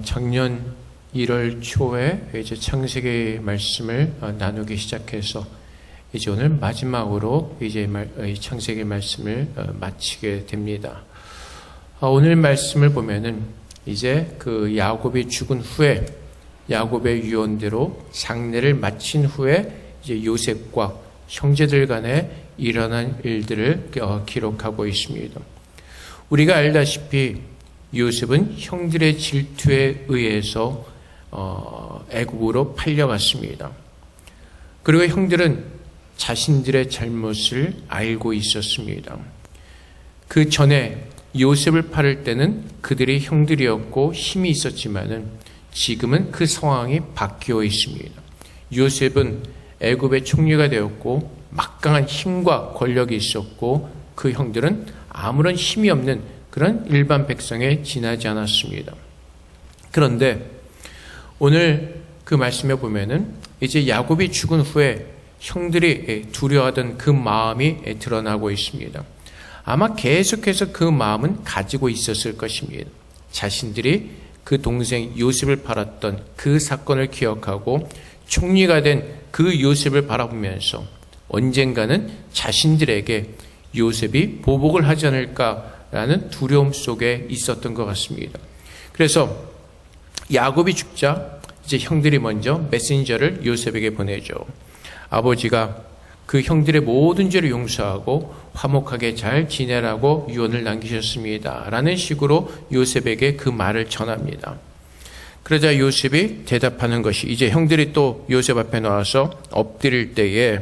작년 1월 초에 이제 창세기 말씀을 나누기 시작해서 이제 오늘 마지막으로 이제 창세기 말씀을 마치게 됩니다. 오늘 말씀을 보면은 이제 그 야곱이 죽은 후에 야곱의 유언대로 장례를 마친 후에 이제 요셉과 형제들 간에 일어난 일들을 기록하고 있습니다. 우리가 알다시피 요셉은 형들의 질투에 의해서 애국으로 팔려갔습니다. 그리고 형들은 자신들의 잘못을 알고 있었습니다. 그 전에 요셉을 팔을 때는 그들이 형들이었고 힘이 있었지만은 지금은 그 상황이 바뀌어 있습니다. 요셉은 애굽의 총리가 되었고 막강한 힘과 권력이 있었고 그 형들은 아무런 힘이 없는 그런 일반 백성에 지나지 않았습니다. 그런데 오늘 그 말씀에 보면은 이제 야곱이 죽은 후에 형들이 두려워하던 그 마음이 드러나고 있습니다. 아마 계속해서 그 마음은 가지고 있었을 것입니다. 자신들이 그 동생 요셉을 팔았던 그 사건을 기억하고 총리가 된 그 요셉을 바라보면서 언젠가는 자신들에게 요셉이 보복을 하지 않을까라는 두려움 속에 있었던 것 같습니다. 그래서 야곱이 죽자 이제 형들이 먼저 메신저를 요셉에게 보내죠. 아버지가 그 형들의 모든 죄를 용서하고 화목하게 잘 지내라고 유언을 남기셨습니다. 라는 식으로 요셉에게 그 말을 전합니다. 그러자 요셉이 대답하는 것이 이제 형들이 또 요셉 앞에 나와서 엎드릴 때에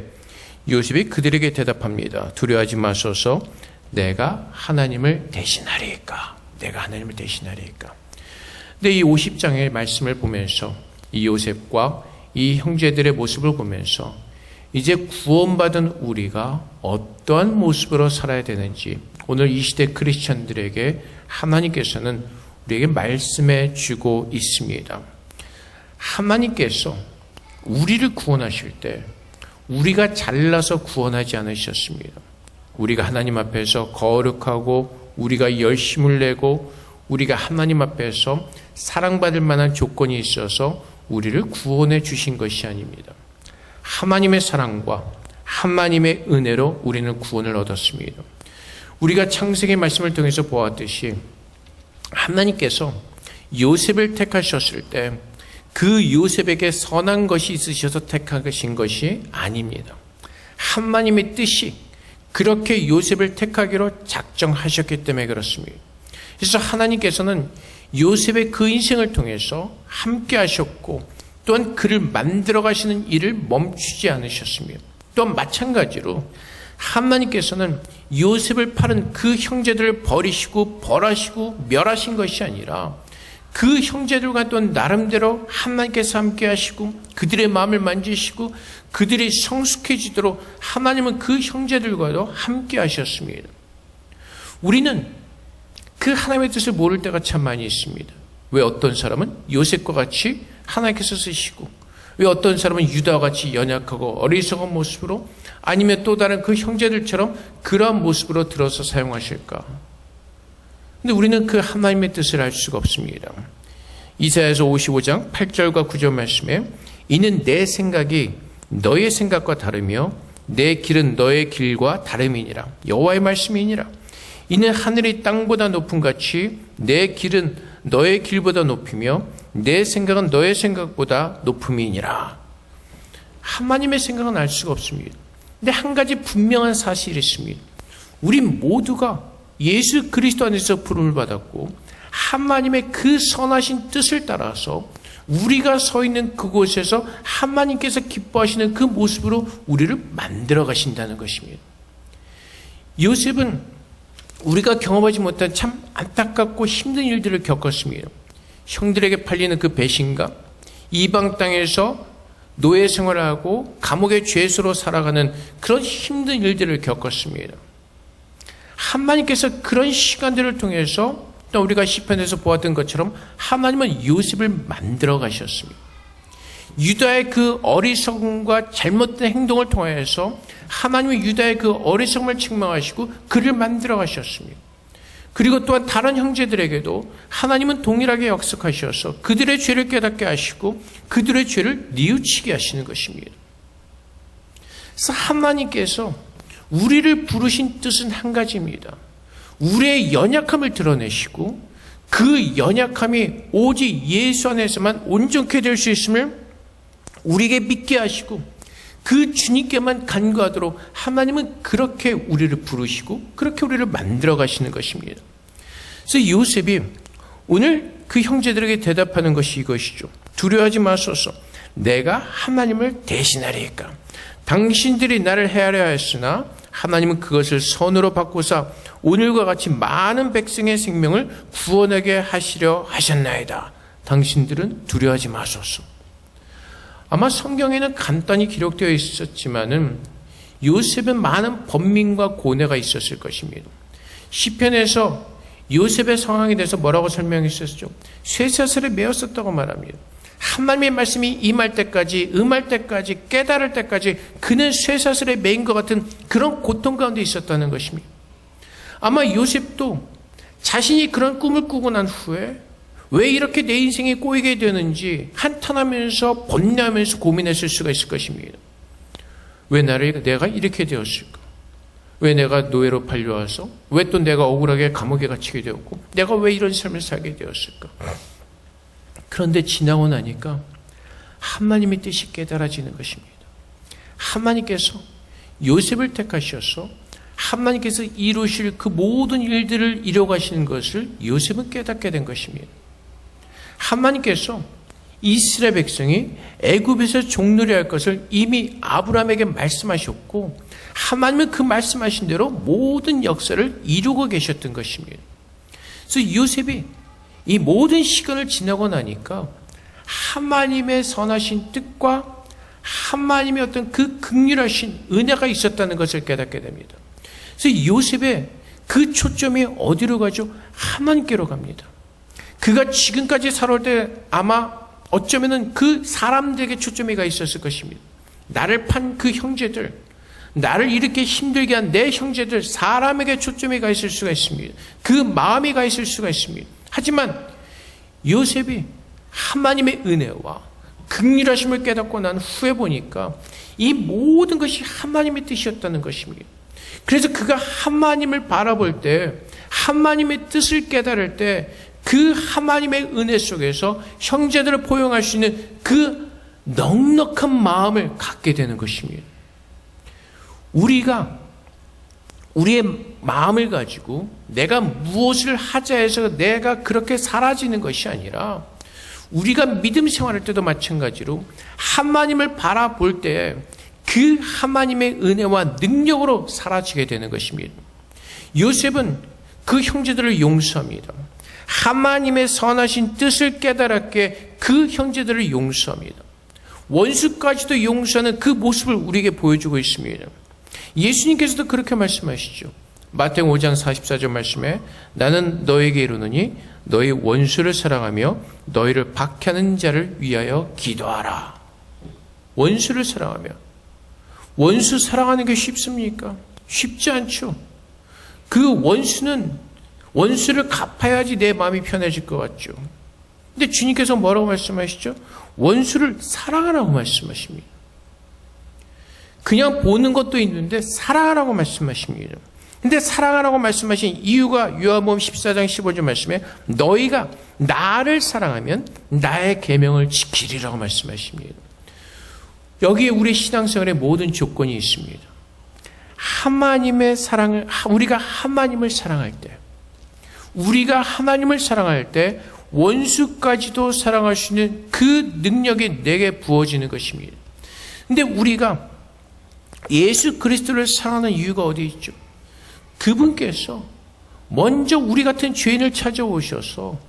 요셉이 그들에게 대답합니다. 두려워하지 마소서. 내가 하나님을 대신하리이까. 내가 하나님을 대신하리이까. 근데 이 50장의 말씀을 보면서 이 요셉과 이 형제들의 모습을 보면서 이제 구원받은 우리가 어떠한 모습으로 살아야 되는지 오늘 이 시대 크리스천들에게 하나님께서는 우리에게 말씀해 주고 있습니다. 하나님께서 우리를 구원하실 때 우리가 잘나서 구원하지 않으셨습니다. 우리가 하나님 앞에서 거룩하고 우리가 열심을 내고 우리가 하나님 앞에서 사랑받을 만한 조건이 있어서 우리를 구원해 주신 것이 아닙니다. 하나님의 사랑과 하나님의 은혜로 우리는 구원을 얻었습니다. 우리가 창세기 말씀을 통해서 보았듯이 하나님께서 요셉을 택하셨을 때 그 요셉에게 선한 것이 있으셔서 택하신 것이 아닙니다. 하나님의 뜻이 그렇게 요셉을 택하기로 작정하셨기 때문에 그렇습니다. 그래서 하나님께서는 요셉의 그 인생을 통해서 함께 하셨고 또한 그를 만들어 가시는 일을 멈추지 않으셨습니다. 또한 마찬가지로 하나님께서는 요셉을 팔은 그 형제들을 버리시고 벌하시고 멸하신 것이 아니라 그 형제들과 또 나름대로 하나님께서 함께 하시고 그들의 마음을 만지시고 그들이 성숙해지도록 하나님은 그 형제들과도 함께 하셨습니다. 우리는 그 하나님의 뜻을 모를 때가 참 많이 있습니다. 왜 어떤 사람은 요셉과 같이 하나님께서 쓰시고 왜 어떤 사람은 유다와 같이 연약하고 어리석은 모습으로 아니면 또 다른 그 형제들처럼 그러한 모습으로 들어서 사용하실까? 근데 우리는 그 하나님의 뜻을 알 수가 없습니다. 이사야서 55장 8절과 9절 말씀에 이는 내 생각이 너의 생각과 다르며 내 길은 너의 길과 다름이니라. 여호와의 말씀이니라. 이는 하늘이 땅보다 높음 같이 내 길은 너의 길보다 높이며 내 생각은 너의 생각보다 높음이니라. 하나님의 생각은 알 수가 없습니다. 근데 한 가지 분명한 사실이 있습니다. 우리 모두가 예수 그리스도 안에서 부름을 받았고 하나님의 그 선하신 뜻을 따라서 우리가 서 있는 그곳에서 하나님께서 기뻐하시는 그 모습으로 우리를 만들어 가신다는 것입니다. 요셉은 우리가 경험하지 못한 참 안타깝고 힘든 일들을 겪었습니다. 형들에게 팔리는 그 배신감, 이방 땅에서 노예 생활하고 감옥의 죄수로 살아가는 그런 힘든 일들을 겪었습니다. 하나님께서 그런 시간들을 통해서 또 우리가 시편에서 보았던 것처럼 하나님은 요셉을 만들어 가셨습니다. 유다의 그 어리석음과 잘못된 행동을 통해서 하나님은 유다의 그 어리석음을 책망하시고 그를 만들어 가셨습니다. 그리고 또한 다른 형제들에게도 하나님은 동일하게 약속하셔서 그들의 죄를 깨닫게 하시고 그들의 죄를 뉘우치게 하시는 것입니다. 그래서 하나님께서 우리를 부르신 뜻은 한 가지입니다. 우리의 연약함을 드러내시고 그 연약함이 오직 예수 안에서만 온전케 될 수 있음을 우리에게 믿게 하시고 그 주님께만 간구하도록 하나님은 그렇게 우리를 부르시고 그렇게 우리를 만들어 가시는 것입니다. 그래서 요셉이 오늘 그 형제들에게 대답하는 것이 이것이죠. 두려워하지 마소서. 내가 하나님을 대신하리이까. 당신들이 나를 헤아려 하였으나 하나님은 그것을 선으로 바꾸사 오늘과 같이 많은 백성의 생명을 구원하게 하시려 하셨나이다. 당신들은 두려워하지 마소서. 아마 성경에는 간단히 기록되어 있었지만은 요셉은 많은 번민과 고뇌가 있었을 것입니다. 시편에서 요셉의 상황에 대해서 뭐라고 설명했었죠? 쇠사슬에 매었었다고 말합니다. 하나님의 말씀이 임할 때까지, 음할 때까지, 깨달을 때까지 그는 쇠사슬에 매인 것 같은 그런 고통 가운데 있었다는 것입니다. 아마 요셉도 자신이 그런 꿈을 꾸고 난 후에 왜 이렇게 내 인생이 꼬이게 되는지 한탄하면서 번뇌하면서 고민했을 수가 있을 것입니다. 왜 내가 이렇게 되었을까? 왜 내가 노예로 팔려와서? 왜 또 내가 억울하게 감옥에 갇히게 되었고? 내가 왜 이런 삶을 살게 되었을까? 그런데 지나고 나니까 하나님의 뜻이 깨달아지는 것입니다. 하나님께서 요셉을 택하셔서 하나님께서 이루실 그 모든 일들을 이뤄가시는 것을 요셉은 깨닫게 된 것입니다. 하나님께서 이스라엘 백성이 애굽에서 종노래할 것을 이미 아브라함에게 말씀하셨고 하나님은 그 말씀하신 대로 모든 역사를 이루고 계셨던 것입니다. 그래서 요셉이 이 모든 시간을 지나고 나니까 하나님의 선하신 뜻과 하나님의 어떤 그 긍휼하신 은혜가 있었다는 것을 깨닫게 됩니다. 그래서 요셉의 그 초점이 어디로 가죠? 하나님께로 갑니다. 그가 지금까지 살아올 때 아마 어쩌면은 그 사람들에게 초점이 가 있었을 것입니다. 나를 판 그 형제들, 나를 이렇게 힘들게 한 내 형제들, 사람에게 초점이 가 있을 수가 있습니다. 그 마음이 가 있을 수가 있습니다. 하지만 요셉이 하나님의 은혜와 긍휼하심을 깨닫고 난 후에 보니까 이 모든 것이 하나님의 뜻이었다는 것입니다. 그래서 그가 하나님을 바라볼 때, 하나님의 뜻을 깨달을 때 그 하나님의 은혜 속에서 형제들을 포용할 수 있는 그 넉넉한 마음을 갖게 되는 것입니다. 우리가 우리의 마음을 가지고 내가 무엇을 하자 해서 내가 그렇게 사라지는 것이 아니라 우리가 믿음 생활할 때도 마찬가지로 하나님을 바라볼 때 그 하나님의 은혜와 능력으로 사라지게 되는 것입니다. 요셉은 그 형제들을 용서합니다. 하나님의 선하신 뜻을 깨달았기에 그 형제들을 용서합니다. 원수까지도 용서하는 그 모습을 우리에게 보여주고 있습니다. 예수님께서도 그렇게 말씀하시죠. 마태복음 5장 44절 말씀에 나는 너에게 이르노니 너희 원수를 사랑하며 너희를 박해하는 자를 위하여 기도하라. 원수를 사랑하며, 원수 사랑하는 게 쉽습니까? 쉽지 않죠. 그 원수를 갚아야지 내 마음이 편해질 것 같죠. 근데 주님께서 뭐라고 말씀하시죠? 원수를 사랑하라고 말씀하십니다. 그냥 보는 것도 있는데 사랑하라고 말씀하십니다. 근데 사랑하라고 말씀하신 이유가 요한복음 14장 15절 말씀에 너희가 나를 사랑하면 나의 계명을 지키리라고 말씀하십니다. 여기에 우리 신앙생활의 모든 조건이 있습니다. 우리가 하나님을 사랑할 때, 우리가 하나님을 사랑할 때 원수까지도 사랑할 수 있는 그 능력이 내게 부어지는 것입니다. 근데 우리가 예수 그리스도를 사랑하는 이유가 어디 있죠? 그분께서 먼저 우리 같은 죄인을 찾아오셔서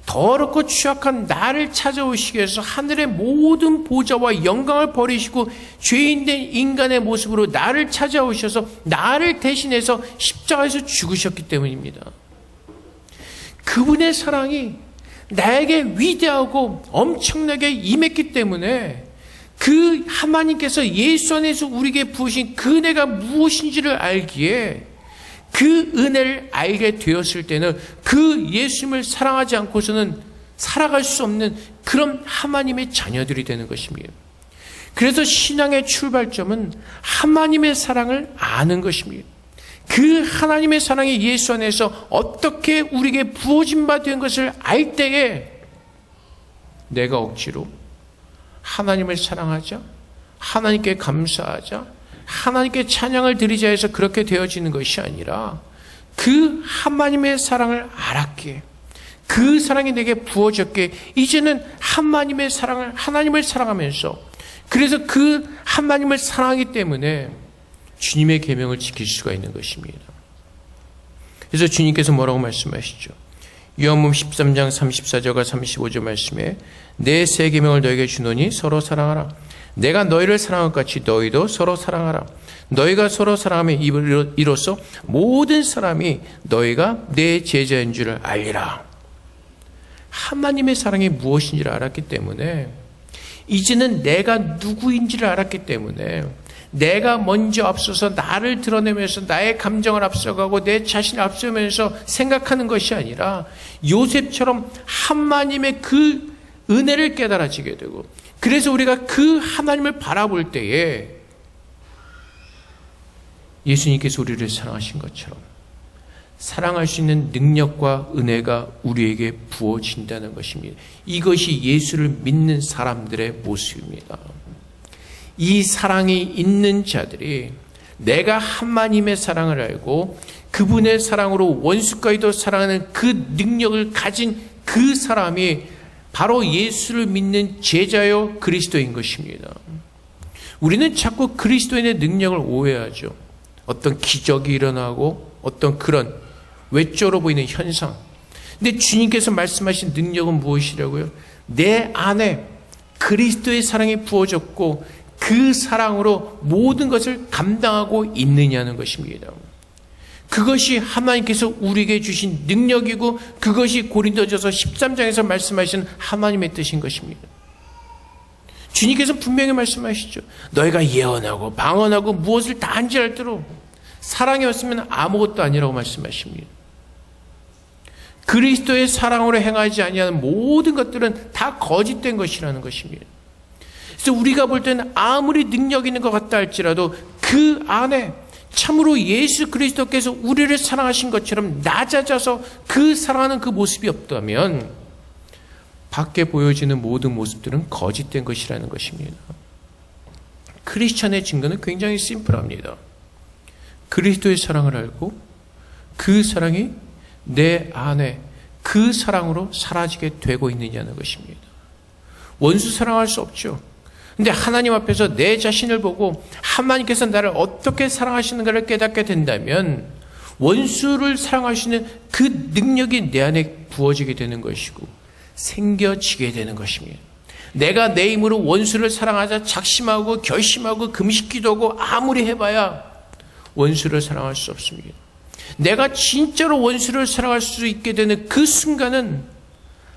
더럽고 취약한 나를 찾아오시기 위해서 하늘의 모든 보좌와 영광을 버리시고 죄인된 인간의 모습으로 나를 찾아오셔서 나를 대신해서 십자가에서 죽으셨기 때문입니다. 그분의 사랑이 나에게 위대하고 엄청나게 임했기 때문에 그 하나님께서 예수 안에서 우리에게 부으신 그 은혜가 무엇인지를 알기에 그 은혜를 알게 되었을 때는 그 예수님을 사랑하지 않고서는 살아갈 수 없는 그런 하나님의 자녀들이 되는 것입니다. 그래서 신앙의 출발점은 하나님의 사랑을 아는 것입니다. 그 하나님의 사랑이 예수 안에서 어떻게 우리에게 부어진 바 된 것을 알 때에 내가 억지로 하나님을 사랑하자, 하나님께 감사하자, 하나님께 찬양을 드리자 해서 그렇게 되어지는 것이 아니라 그 하나님의 사랑을 알았기에, 그 사랑이 내게 부어졌기에 이제는 하나님의 사랑을, 하나님을 사랑하면서, 그래서 그 하나님을 사랑하기 때문에 주님의 계명을 지킬 수가 있는 것입니다. 그래서 주님께서 뭐라고 말씀하시죠? 요한복음 13장 34절과 35절 말씀에 내 새 계명을 너에게 주노니 서로 사랑하라. 내가 너희를 사랑한 것 같이 너희도 서로 사랑하라. 너희가 서로 사랑하면 이로써 모든 사람이 너희가 내 제자인 줄을 알리라. 하나님의 사랑이 무엇인지를 알았기 때문에, 이제는 내가 누구인지를 알았기 때문에, 내가 먼저 앞서서 나를 드러내면서 나의 감정을 앞서가고 내 자신을 앞서면서 생각하는 것이 아니라 요셉처럼 하나님의 그 은혜를 깨달아지게 되고, 그래서 우리가 그 하나님을 바라볼 때에 예수님께서 우리를 사랑하신 것처럼 사랑할 수 있는 능력과 은혜가 우리에게 부어진다는 것입니다. 이것이 예수를 믿는 사람들의 모습입니다. 이 사랑이 있는 자들이 내가 하나님의 사랑을 알고 그분의 사랑으로 원수까지도 사랑하는 그 능력을 가진 그 사람이 바로 예수를 믿는 제자요 그리스도인 것입니다. 우리는 자꾸 그리스도인의 능력을 오해하죠. 어떤 기적이 일어나고 어떤 그런 외적으로 보이는 현상. 근데 주님께서 말씀하신 능력은 무엇이라고요? 내 안에 그리스도의 사랑이 부어졌고 그 사랑으로 모든 것을 감당하고 있느냐는 것입니다. 그것이 하나님께서 우리에게 주신 능력이고, 그것이 고린도전서 13장에서 말씀하신 하나님의 뜻인 것입니다. 주님께서 분명히 말씀하시죠. 너희가 예언하고 방언하고 무엇을 다 한지할 대로 사랑이 없으면 아무것도 아니라고 말씀하십니다. 그리스도의 사랑으로 행하지 아니하는 모든 것들은 다 거짓된 것이라는 것입니다. 그래서 우리가 볼 때는 아무리 능력 있는 것 같다 할지라도 그 안에 참으로 예수 그리스도께서 우리를 사랑하신 것처럼 낮아져서 그 사랑하는 그 모습이 없다면 밖에 보여지는 모든 모습들은 거짓된 것이라는 것입니다. 크리스천의 증거는 굉장히 심플합니다. 그리스도의 사랑을 알고 그 사랑이 내 안에 그 사랑으로 사라지게 되고 있느냐는 것입니다. 원수 사랑할 수 없죠. 근데 하나님 앞에서 내 자신을 보고 하나님께서 나를 어떻게 사랑하시는가를 깨닫게 된다면 원수를 사랑하시는 그 능력이 내 안에 부어지게 되는 것이고 생겨지게 되는 것입니다. 내가 내 힘으로 원수를 사랑하자 작심하고 결심하고 금식기도하고 아무리 해봐야 원수를 사랑할 수 없습니다. 내가 진짜로 원수를 사랑할 수 있게 되는 그 순간은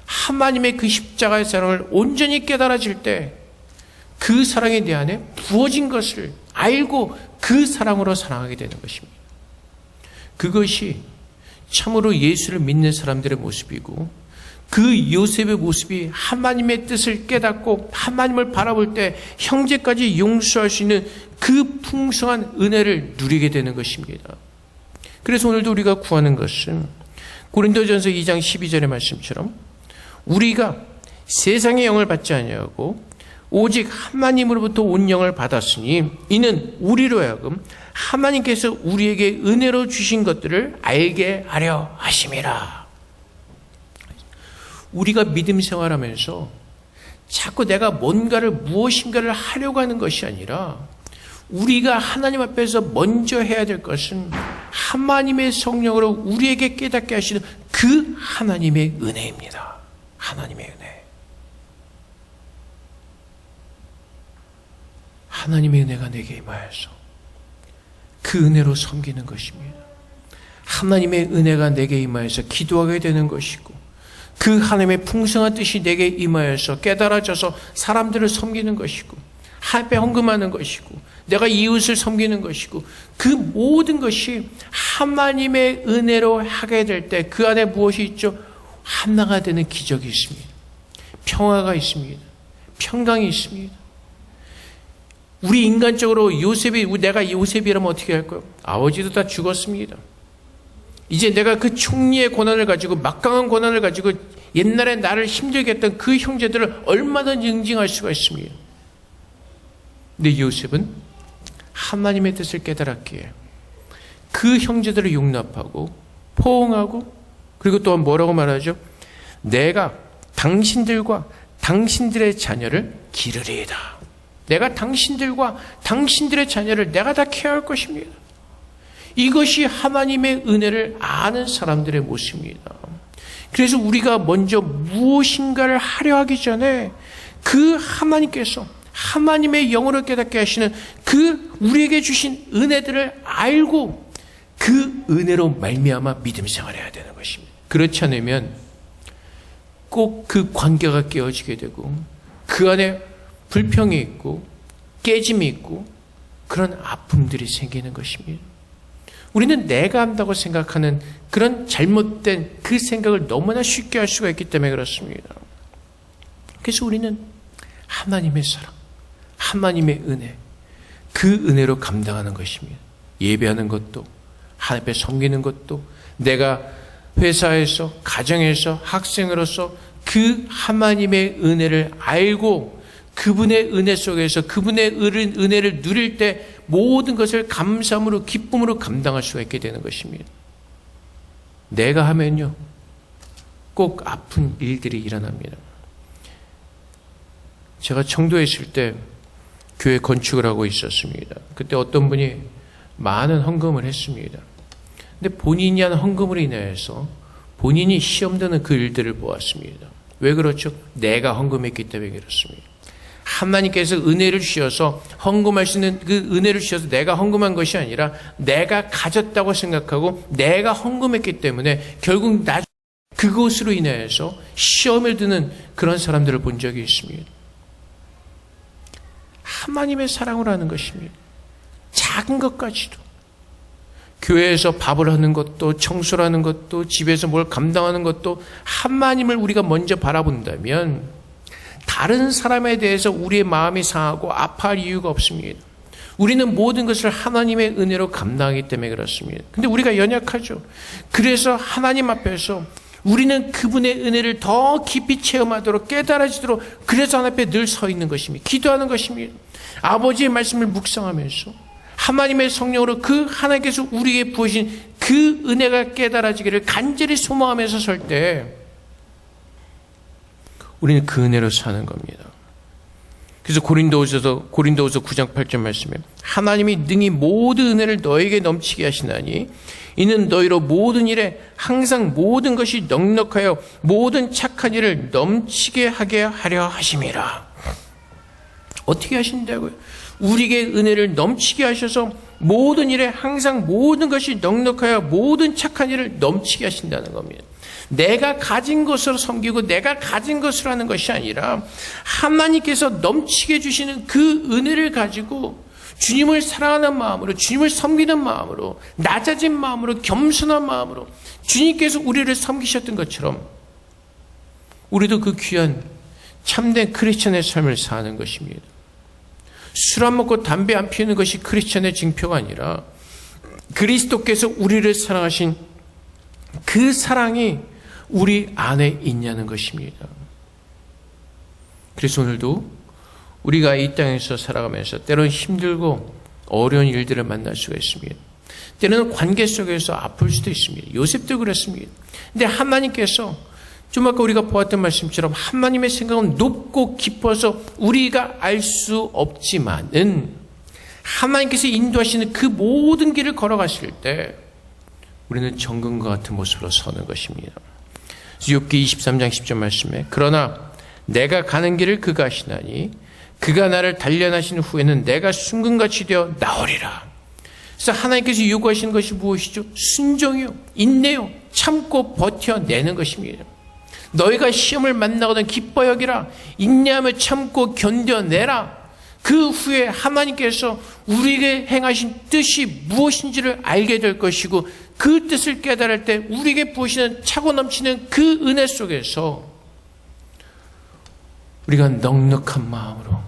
하나님의 그 십자가의 사랑을 온전히 깨달아질 때 그 사랑이 내 안에 부어진 것을 알고 그 사랑으로 사랑하게 되는 것입니다. 그것이 참으로 예수를 믿는 사람들의 모습이고, 그 요셉의 모습이 하나님의 뜻을 깨닫고 하나님을 바라볼 때 형제까지 용서할 수 있는 그 풍성한 은혜를 누리게 되는 것입니다. 그래서 오늘도 우리가 구하는 것은 고린도전서 2장 12절의 말씀처럼 우리가 세상의 영을 받지 아니하고 오직 하나님으로부터 온 영을 받았으니 이는 우리로 하여금 하나님께서 우리에게 은혜로 주신 것들을 알게 하려 하심이라. 우리가 믿음 생활하면서 자꾸 내가 뭔가를 무엇인가를 하려고 하는 것이 아니라 우리가 하나님 앞에서 먼저 해야 될 것은 하나님의 성령으로 우리에게 깨닫게 하시는 그 하나님의 은혜입니다. 하나님의 은혜. 하나님의 은혜가 내게 임하여서 그 은혜로 섬기는 것입니다. 하나님의 은혜가 내게 임하여서 기도하게 되는 것이고, 그 하나님의 풍성한 뜻이 내게 임하여서 깨달아져서 사람들을 섬기는 것이고, 합에 헌금하는 것이고, 내가 이웃을 섬기는 것이고, 그 모든 것이 하나님의 은혜로 하게 될 때 그 안에 무엇이 있죠? 하나가 되는 기적이 있습니다. 평화가 있습니다. 평강이 있습니다. 우리 인간적으로 내가 요셉이라면 어떻게 할까요? 아버지도 다 죽었습니다. 이제 내가 그 총리의 권한을 가지고, 막강한 권한을 가지고 옛날에 나를 힘들게 했던 그 형제들을 얼마든지 응징할 수가 있습니다. 근데 요셉은 하나님의 뜻을 깨달았기에 그 형제들을 용납하고 포옹하고, 그리고 또한 뭐라고 말하죠? 내가 당신들과 당신들의 자녀를 기르리이다. 내가 당신들과 당신들의 자녀를 내가 다 케어할 것입니다. 이것이 하나님의 은혜를 아는 사람들의 모습입니다. 그래서 우리가 먼저 무엇인가를 하려 하기 전에 그 하나님께서 하나님의 영으로 깨닫게 하시는 그 우리에게 주신 은혜들을 알고 그 은혜로 말미암아 믿음 생활해야 되는 것입니다. 그렇지 않으면 꼭 그 관계가 깨어지게 되고 그 안에 불평이 있고 깨짐이 있고 그런 아픔들이 생기는 것입니다. 우리는 내가 한다고 생각하는 그런 잘못된 그 생각을 너무나 쉽게 할 수가 있기 때문에 그렇습니다. 그래서 우리는 하나님의 사랑, 하나님의 은혜, 그 은혜로 감당하는 것입니다. 예배하는 것도, 하나님 앞에 섬기는 것도, 내가 회사에서, 가정에서, 학생으로서 그 하나님의 은혜를 알고 그분의 은혜 속에서 그분의 은혜를 누릴 때 모든 것을 감사함으로 기쁨으로 감당할 수가 있게 되는 것입니다. 내가 하면요 꼭 아픈 일들이 일어납니다. 제가 청도에 있을 때 교회 건축을 하고 있었습니다. 그때 어떤 분이 많은 헌금을 했습니다. 근데 본인이 한 헌금으로 인해서 본인이 시험 드는 그 일들을 보았습니다. 왜 그렇죠? 내가 헌금했기 때문에 그렇습니다. 하나님께서 은혜를 주셔서 헌금할 수 있는 그 은혜를 주셔서 내가 헌금한 것이 아니라 내가 가졌다고 생각하고 내가 헌금했기 때문에 결국 그것으로 인해서 시험을 드는 그런 사람들을 본 적이 있습니다. 하나님의 사랑으로 하는 것입니다. 작은 것까지도. 교회에서 밥을 하는 것도, 청소를 하는 것도, 집에서 뭘 감당하는 것도 하나님을 우리가 먼저 바라본다면 다른 사람에 대해서 우리의 마음이 상하고 아파할 이유가 없습니다. 우리는 모든 것을 하나님의 은혜로 감당하기 때문에 그렇습니다. 근데 우리가 연약하죠. 그래서 하나님 앞에서 우리는 그분의 은혜를 더 깊이 체험하도록 깨달아지도록 그래서 하나님 앞에 늘 서 있는 것입니다. 기도하는 것입니다. 아버지의 말씀을 묵상하면서 하나님의 성령으로 그 하나님께서 우리에게 부으신 그 은혜가 깨달아지기를 간절히 소망하면서 설 때 우리는 그 은혜로 사는 겁니다. 그래서 고린도후서 9장 8절 말씀에 하나님이 능히 모든 은혜를 너에게 넘치게 하시나니 이는 너희로 모든 일에 항상 모든 것이 넉넉하여 모든 착한 일을 넘치게 하게 하려 하심이라. 어떻게 하신다고요? 우리에게 은혜를 넘치게 하셔서 모든 일에 항상 모든 것이 넉넉하여 모든 착한 일을 넘치게 하신다는 겁니다. 내가 가진 것으로 섬기고 내가 가진 것으로 하는 것이 아니라 하나님께서 넘치게 주시는 그 은혜를 가지고 주님을 사랑하는 마음으로, 주님을 섬기는 마음으로, 낮아진 마음으로, 겸손한 마음으로 주님께서 우리를 섬기셨던 것처럼 우리도 그 귀한 참된 크리스천의 삶을 사는 것입니다. 술 안 먹고 담배 안 피우는 것이 크리스천의 징표가 아니라 그리스도께서 우리를 사랑하신 그 사랑이 우리 안에 있냐는 것입니다. 그래서 오늘도 우리가 이 땅에서 살아가면서 때로는 힘들고 어려운 일들을 만날 수가 있습니다. 때로는 관계 속에서 아플 수도 있습니다. 요셉도 그랬습니다. 근데 하나님께서 좀 아까 우리가 보았던 말씀처럼 하나님의 생각은 높고 깊어서 우리가 알 수 없지만은 하나님께서 인도하시는 그 모든 길을 걸어가실 때 우리는 정금과 같은 모습으로 서는 것입니다. 욥기 23장 10절 말씀에 그러나 내가 가는 길을 그가 아시나니 그가 나를 단련하신 후에는 내가 순금같이 되어 나오리라. 그래서 하나님께서 요구하시는 것이 무엇이죠? 순종이요, 인내요, 참고 버텨내는 것입니다. 너희가 시험을 만나거든 기뻐 여기라. 인내하며 참고 견뎌내라. 그 후에 하나님께서 우리에게 행하신 뜻이 무엇인지를 알게 될 것이고, 그 뜻을 깨달을 때 우리에게 부으시는 차고 넘치는 그 은혜 속에서 우리가 넉넉한 마음으로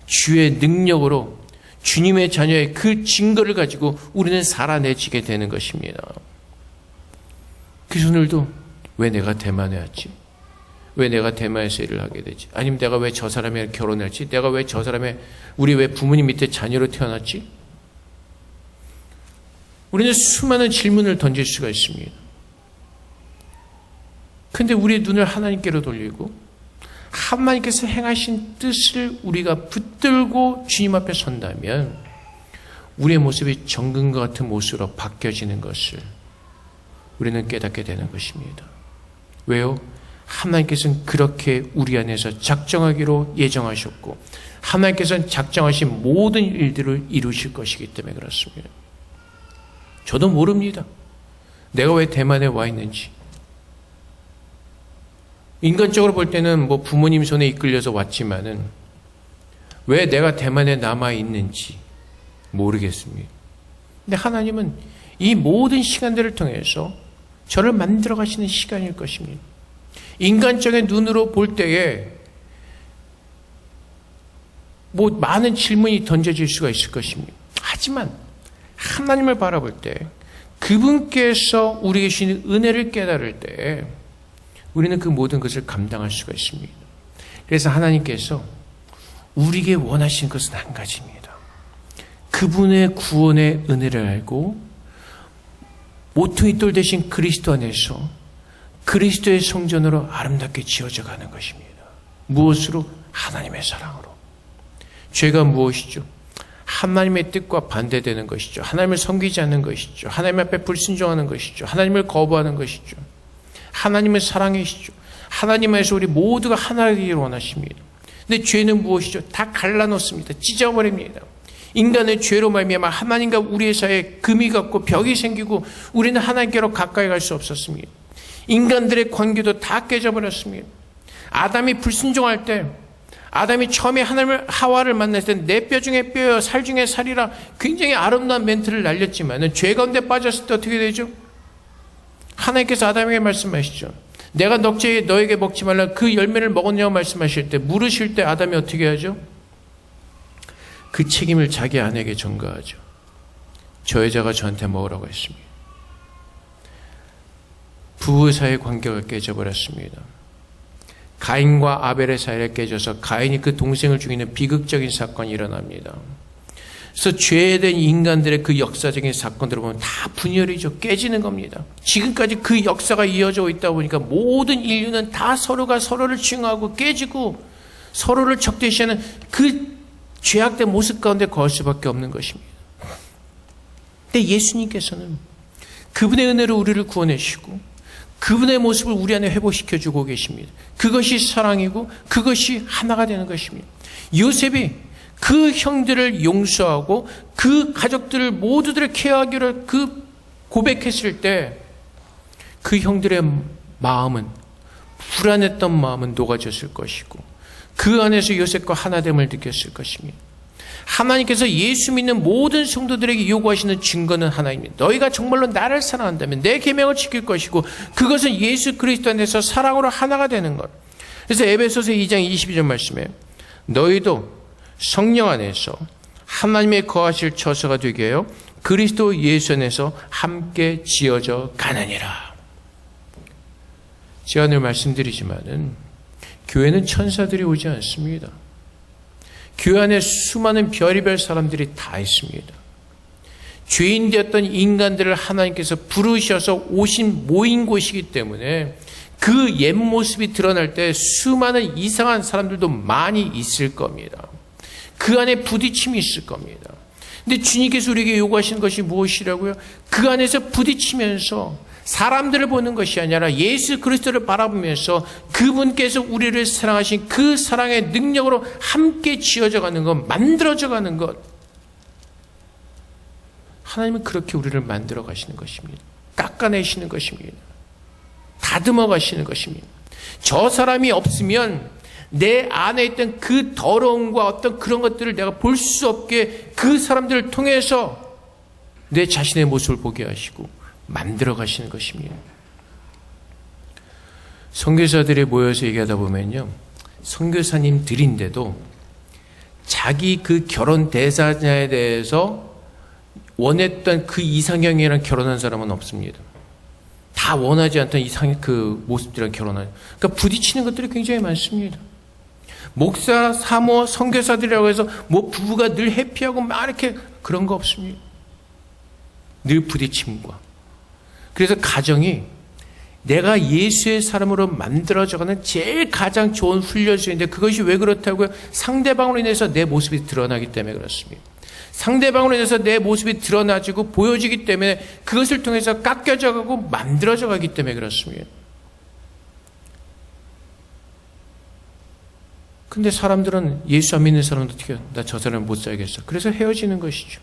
주의 능력으로 주님의 자녀의 그 증거를 가지고 우리는 살아내지게 되는 것입니다. 그래서 오늘도 왜 내가 대만에 왔지? 왜 내가 대만에서 일을 하게 되지? 아니면 내가 왜 저 사람이랑 결혼했지? 내가 왜 저 사람의, 우리 왜 부모님 밑에 자녀로 태어났지? 우리는 수많은 질문을 던질 수가 있습니다. 근데 우리의 눈을 하나님께로 돌리고 하나님께서 행하신 뜻을 우리가 붙들고 주님 앞에 선다면 우리의 모습이 정금과 같은 모습으로 바뀌어지는 것을 우리는 깨닫게 되는 것입니다. 왜요? 하나님께서는 그렇게 우리 안에서 작정하기로 예정하셨고, 하나님께서는 작정하신 모든 일들을 이루실 것이기 때문에 그렇습니다. 저도 모릅니다. 내가 왜 대만에 와 있는지. 인간적으로 볼 때는 뭐 부모님 손에 이끌려서 왔지만은 왜 내가 대만에 남아 있는지 모르겠습니다. 근데 하나님은 이 모든 시간들을 통해서 저를 만들어 가시는 시간일 것입니다. 인간적인 눈으로 볼 때에 뭐 많은 질문이 던져질 수가 있을 것입니다. 하지만 하나님을 바라볼 때, 그분께서 우리에게 주시는 은혜를 깨달을 때 우리는 그 모든 것을 감당할 수가 있습니다. 그래서 하나님께서 우리에게 원하시는 것은 한 가지입니다. 그분의 구원의 은혜를 알고 모퉁이 돌 대신 그리스도 안에서 그리스도의 성전으로 아름답게 지어져 가는 것입니다. 무엇으로? 하나님의 사랑으로. 죄가 무엇이죠? 하나님의 뜻과 반대되는 것이죠. 하나님을 섬기지 않는 것이죠. 하나님 앞에 불순종하는 것이죠. 하나님을 거부하는 것이죠. 하나님은 사랑이시죠. 하나님 안에서 우리 모두가 하나가 되기를 원하십니다. 근데 죄는 무엇이죠? 다 갈라놓습니다. 찢어버립니다. 인간의 죄로 말미암아 하나님과 우리의 사이에 금이 갔고 벽이 생기고 우리는 하나님께로 가까이 갈 수 없었습니다. 인간들의 관계도 다 깨져버렸습니다. 아담이 불순종할 때, 아담이 처음에 하나님을, 하와를 만났을 때 내 뼈 중에 뼈여 살 중에 살이라 굉장히 아름다운 멘트를 날렸지만 죄 가운데 빠졌을 때 어떻게 되죠? 하나님께서 아담에게 말씀하시죠. 내가 넉제에 너에게 먹지 말라 그 열매를 먹었냐고 말씀하실 때, 물으실 때 아담이 어떻게 하죠? 그 책임을 자기 아내에게 전가하죠. 저 여자가 저한테 먹으라고 했습니다. 부부 사이의 관계가 깨져버렸습니다. 가인과 아벨의 사이가 깨져서 가인이 그 동생을 죽이는 비극적인 사건이 일어납니다. 그래서 죄된 인간들의 그 역사적인 사건들을 보면 다 분열이죠. 깨지는 겁니다. 지금까지 그 역사가 이어져 있다 보니까 모든 인류는 다 서로가 서로를 증오하고 깨지고 서로를 적대시하는 그 죄악된 모습 가운데 거할 수밖에 없는 것입니다. 근데 예수님께서는 그분의 은혜로 우리를 구원해주시고 그분의 모습을 우리 안에 회복시켜주고 계십니다. 그것이 사랑이고 그것이 하나가 되는 것입니다. 요셉이 그 형들을 용서하고 그 가족들을 모두들을 케어하기로 그 고백했을 때 그 형들의 마음은, 불안했던 마음은 녹아졌을 것이고 그 안에서 요셉과 하나됨을 느꼈을 것입니다. 하나님께서 예수 믿는 모든 성도들에게 요구하시는 증거는 하나입니다. 너희가 정말로 나를 사랑한다면 내 계명을 지킬 것이고 그것은 예수 그리스도 안에서 사랑으로 하나가 되는 것. 그래서 에베소서 2장 22절 말씀에 너희도 성령 안에서 하나님의 거하실 처소가 되게 하여 그리스도 예수 안에서 함께 지어져 가느니라. 제가 늘 말씀드리지만은 교회는 천사들이 오지 않습니다. 교회 안에 수많은 별의별 사람들이 다 있습니다. 죄인 되었던 인간들을 하나님께서 부르셔서 오신 모인 곳이기 때문에 그 옛 모습이 드러날 때 수많은 이상한 사람들도 많이 있을 겁니다. 그 안에 부딪힘이 있을 겁니다. 근데 주님께서 우리에게 요구하시는 것이 무엇이라고요? 그 안에서 부딪히면서 사람들을 보는 것이 아니라 예수 그리스도를 바라보면서 그분께서 우리를 사랑하신 그 사랑의 능력으로 함께 지어져 가는 것, 만들어져 가는 것. 하나님은 그렇게 우리를 만들어 가시는 것입니다. 깎아내시는 것입니다. 다듬어 가시는 것입니다. 저 사람이 없으면 내 안에 있던 그 더러움과 어떤 그런 것들을 내가 볼 수 없게 그 사람들을 통해서 내 자신의 모습을 보게 하시고 만들어 가시는 것입니다. 선교사들이 모여서 얘기하다 보면요, 선교사님들인데도 자기 그 결혼 대상자에 대해서 원했던 그 이상형이랑 결혼한 사람은 없습니다. 다 원하지 않던 이상의 그 모습들이랑 결혼하는. 그러니까 부딪히는 것들이 굉장히 많습니다. 목사, 사모, 선교사들이라고 해서 뭐 부부가 늘 해피하고 막 이렇게 그런 거 없습니다. 늘 부딪힘과. 그래서 가정이 내가 예수의 사람으로 만들어져가는 제일 가장 좋은 훈련소인데, 그것이 왜 그렇다고요? 상대방으로 인해서 내 모습이 드러나기 때문에 그렇습니다. 상대방으로 인해서 내 모습이 드러나지고 보여지기 때문에 그것을 통해서 깎여져 가고 만들어져 가기 때문에 그렇습니다. 근데 사람들은 예수 안 믿는 사람도 어떻게 해요? 나 저 사람 못 살겠어. 그래서 헤어지는 것이죠.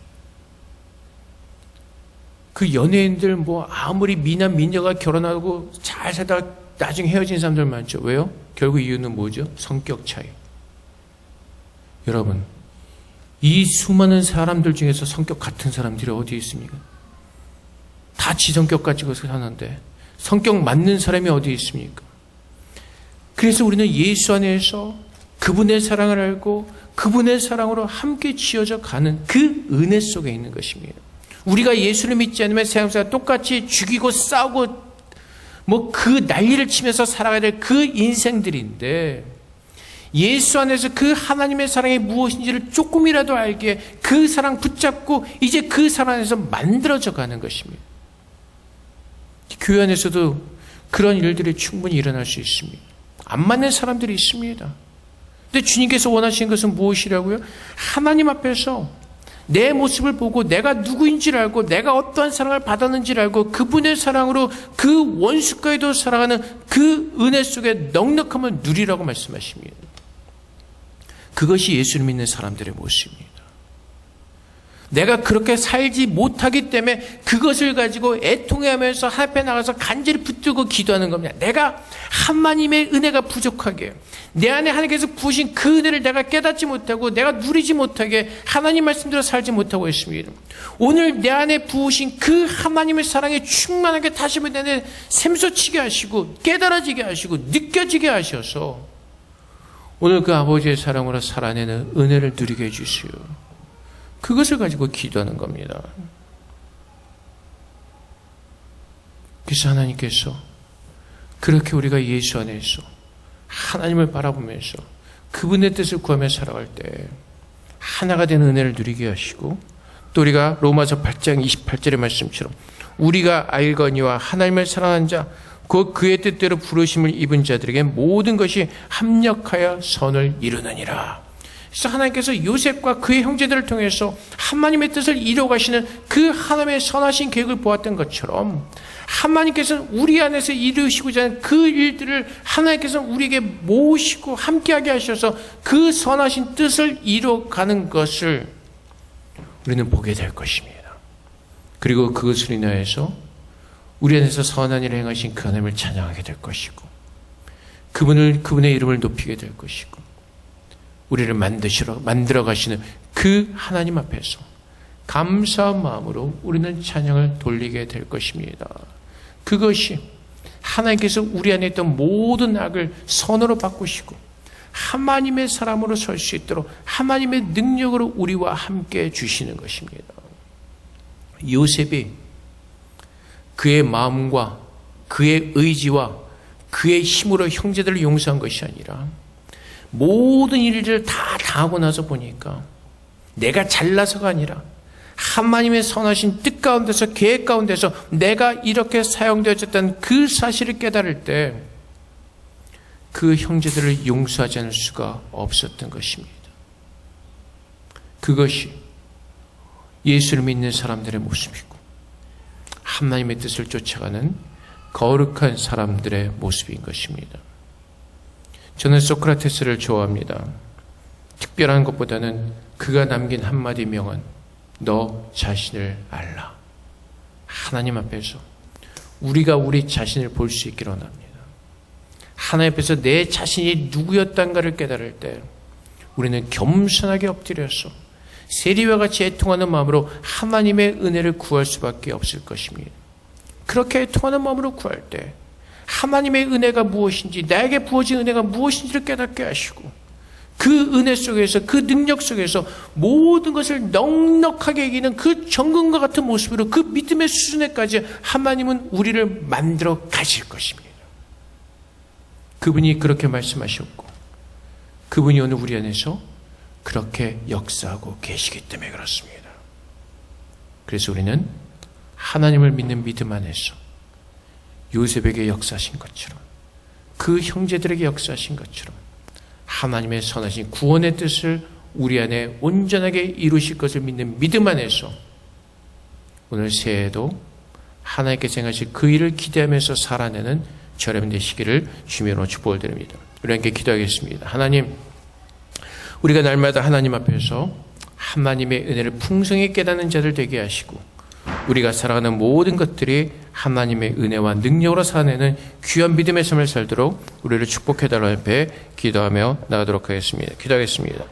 그 연예인들 뭐 아무리 미남 미녀가 결혼하고 잘 살다가 나중에 헤어진 사람들 많죠. 왜요? 결국 이유는 뭐죠? 성격 차이. 여러분, 이 수많은 사람들 중에서 성격 같은 사람들이 어디 있습니까? 다 지성격 가지고 사는데 성격 맞는 사람이 어디 있습니까? 그래서 우리는 예수 안에서 그분의 사랑을 알고 그분의 사랑으로 함께 지어져 가는 그 은혜 속에 있는 것입니다. 우리가 예수를 믿지 않으면 세상 사람 똑같이 죽이고 싸우고 뭐 그 난리를 치면서 살아가야 될 그 인생들인데, 예수 안에서 그 하나님의 사랑이 무엇인지를 조금이라도 알게 그 사랑 붙잡고 이제 그 사랑 안에서 만들어져 가는 것입니다. 교회 안에서도 그런 일들이 충분히 일어날 수 있습니다. 안 맞는 사람들이 있습니다. 근데 주님께서 원하시는 것은 무엇이라고요? 하나님 앞에서 내 모습을 보고 내가 누구인지를 알고 내가 어떠한 사랑을 받았는지를 알고 그분의 사랑으로 그 원수까지도 사랑하는 그 은혜 속에 넉넉함을 누리라고 말씀하십니다. 그것이 예수를 믿는 사람들의 모습입니다. 내가 그렇게 살지 못하기 때문에 그것을 가지고 애통해하면서 하나님 앞에 나가서 간절히 붙들고 기도하는 겁니다. 내가 하나님의 은혜가 부족하게, 내 안에 하나님께서 부으신 그 은혜를 내가 깨닫지 못하고 내가 누리지 못하게 하나님 말씀대로 살지 못하고 있습니다. 오늘 내 안에 부으신 그 하나님의 사랑에 충만하게 다시 한번 내 안에 샘솟치게 하시고 깨달아지게 하시고 느껴지게 하셔서 오늘 그 아버지의 사랑으로 살아내는 은혜를 누리게 해주시오. 그것을 가지고 기도하는 겁니다. 그래서 하나님께서 그렇게 우리가 예수 안에서 하나님을 바라보면서 그분의 뜻을 구하며 살아갈 때 하나가 되는 은혜를 누리게 하시고, 또 우리가 로마서 8장 28절의 말씀처럼 우리가 알거니와 하나님을 사랑하는 자 곧 그의 뜻대로 부르심을 입은 자들에게 모든 것이 합력하여 선을 이루느니라. 그래서 하나님께서 요셉과 그의 형제들을 통해서 하나님의 뜻을 이루어가시는 그 하나님의 선하신 계획을 보았던 것처럼, 하나님께서는 우리 안에서 이루시고자 하는 그 일들을 하나님께서 우리에게 모으시고 함께하게 하셔서 그 선하신 뜻을 이루어가는 것을 우리는 보게 될 것입니다. 그리고 그것을 인하여서 우리 안에서 선한 일을 행하신 그 하나님을 찬양하게 될 것이고, 그분의 이름을 높이게 될 것이고, 우리를 만들어 가시는 그 하나님 앞에서 감사한 마음으로 우리는 찬양을 돌리게 될 것입니다. 그것이 하나님께서 우리 안에 있던 모든 악을 선으로 바꾸시고 하나님의 사람으로 설 수 있도록 하나님의 능력으로 우리와 함께 주시는 것입니다. 요셉이 그의 마음과 그의 의지와 그의 힘으로 형제들을 용서한 것이 아니라 모든 일들을 다 당하고 나서 보니까 내가 잘나서가 아니라 하나님의 선하신 뜻 가운데서 계획 가운데서 내가 이렇게 사용되어졌다는 그 사실을 깨달을 때 그 형제들을 용서하지 않을 수가 없었던 것입니다. 그것이 예수를 믿는 사람들의 모습이고 하나님의 뜻을 쫓아가는 거룩한 사람들의 모습인 것입니다. 저는 소크라테스를 좋아합니다. 특별한 것보다는 그가 남긴 한마디 명언, 너 자신을 알라. 하나님 앞에서 우리가 우리 자신을 볼 수 있기를 원합니다. 하나님 앞에서 내 자신이 누구였단가를 깨달을 때 우리는 겸손하게 엎드려서 세리와 같이 애통하는 마음으로 하나님의 은혜를 구할 수밖에 없을 것입니다. 그렇게 애통하는 마음으로 구할 때 하나님의 은혜가 무엇인지, 나에게 부어진 은혜가 무엇인지를 깨닫게 하시고 그 은혜 속에서, 그 능력 속에서 모든 것을 넉넉하게 이기는 그 정금과 같은 모습으로 그 믿음의 수준에까지 하나님은 우리를 만들어 가실 것입니다. 그분이 그렇게 말씀하셨고 그분이 오늘 우리 안에서 그렇게 역사하고 계시기 때문에 그렇습니다. 그래서 우리는 하나님을 믿는 믿음 안에서 요셉에게 역사하신 것처럼, 그 형제들에게 역사하신 것처럼 하나님의 선하신 구원의 뜻을 우리 안에 온전하게 이루실 것을 믿는 믿음 안에서 오늘 새해에도 하나님께 생하실 그 일을 기대하면서 살아내는 저렴 되시기를 주님으로 축복을 드립니다. 우리 함께 기도하겠습니다. 하나님, 우리가 날마다 하나님 앞에서 하나님의 은혜를 풍성히 깨닫는 자들 되게 하시고 우리가 살아가는 모든 것들이 하나님의 은혜와 능력으로 살아내는 귀한 믿음의 삶을 살도록 우리를 축복해달라는 앞에 기도하며 나가도록 하겠습니다. 기도하겠습니다.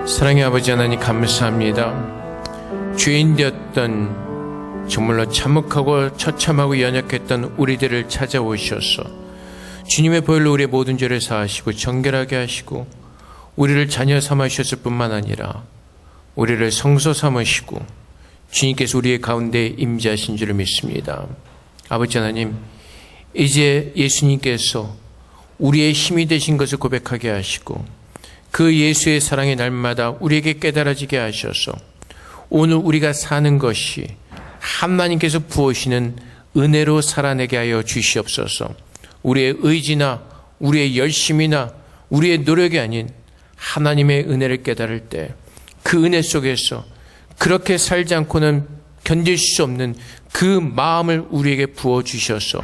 사랑의 아버지 하나님 감사합니다. 죄인 되었던 정말로 참혹하고 처참하고 연약했던 우리들을 찾아오셔서 주님의 보혈로 우리의 모든 죄를 사하시고 정결하게 하시고 우리를 자녀 삼으셨을 뿐만 아니라 우리를 성소 삼으시고 주님께서 우리의 가운데 임재하신 줄을 믿습니다. 아버지 하나님, 이제 예수님께서 우리의 힘이 되신 것을 고백하게 하시고 그 예수의 사랑이 날마다 우리에게 깨달아지게 하셔서 오늘 우리가 사는 것이 하나님께서 부으시는 은혜로 살아내게 하여 주시옵소서. 우리의 의지나 우리의 열심이나 우리의 노력이 아닌 하나님의 은혜를 깨달을 때 그 은혜 속에서 그렇게 살지 않고는 견딜 수 없는 그 마음을 우리에게 부어주셔서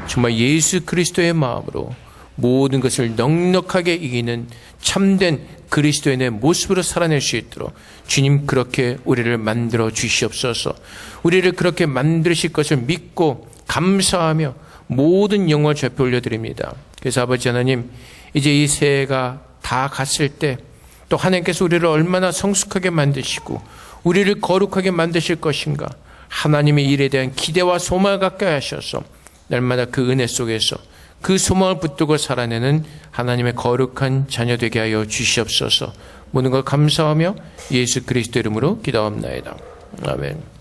정말 예수 그리스도의 마음으로 모든 것을 넉넉하게 이기는 참된 그리스도인의 모습으로 살아낼 수 있도록 주님 그렇게 우리를 만들어 주시옵소서. 우리를 그렇게 만드실 것을 믿고 감사하며 모든 영광을 주 앞에 올려드립니다. 그래서 아버지 하나님, 이제 이 새해가 다 갔을 때 또 하나님께서 우리를 얼마나 성숙하게 만드시고 우리를 거룩하게 만드실 것인가, 하나님의 일에 대한 기대와 소망을 갖게 하셔서 날마다 그 은혜 속에서 그 소망을 붙들고 살아내는 하나님의 거룩한 자녀 되게 하여 주시옵소서. 모든 걸 감사하며 예수 그리스도 이름으로 기도합나이다. 아멘.